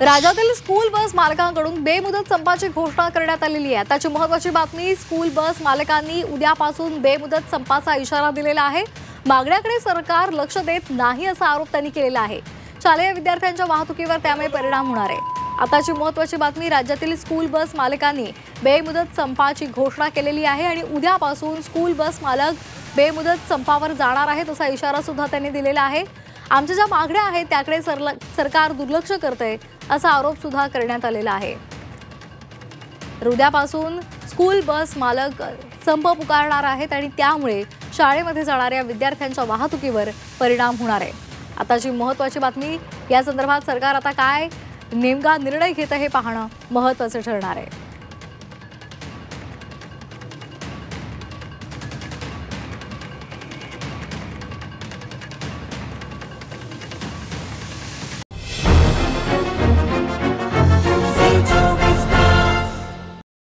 राज्यातील school bus मालकांकडून बेमुदत संपाची घोषणा करण्यात आलेली आहे। त्याची महत्त्वाची बातमी, स्कूल बस मालकांनी उद्यापासून बेमुदत संपाचा इशारा दिलेला आहे। मागण्याकडे सरकार लक्ष देत नाही असा आरोप त्यांनी केलेला आहे। शालेय विद्यार्थ्यांच्या वाहतुकीवर त्यामुळे परिणाम होणार आहे। आताची महत्त्वाची बातमी, राज्यातील स्कूल बस मालकांनी बेमुदत संपाची घोषणा केलेली आहे आणि उद्यापासून स्कूल बस मालक बेमुदत संपावर जाणार आहेत असा इशारा सुद्धा त्यांनी दिलेला आहे। आमच्या ज्या मागण्या आहेत त्याकडे सरकार दुर्लक्ष करते असा आरोप सुद्धा करण्यात आलेला आहे। उद्यापासून स्कूल बस मालक संप पुकारणार आहेत आणि त्यामुळे शाळेमध्ये जाणाऱ्या विद्यार्थ्यांच्या वाहतुकीवर परिणाम होणार आहे। आताची महत्त्वाची बातमी, या संदर्भात सरकार आता काय नेमका निर्णय घेत आहे हे पाहणं महत्त्वाचं ठरणार आहे।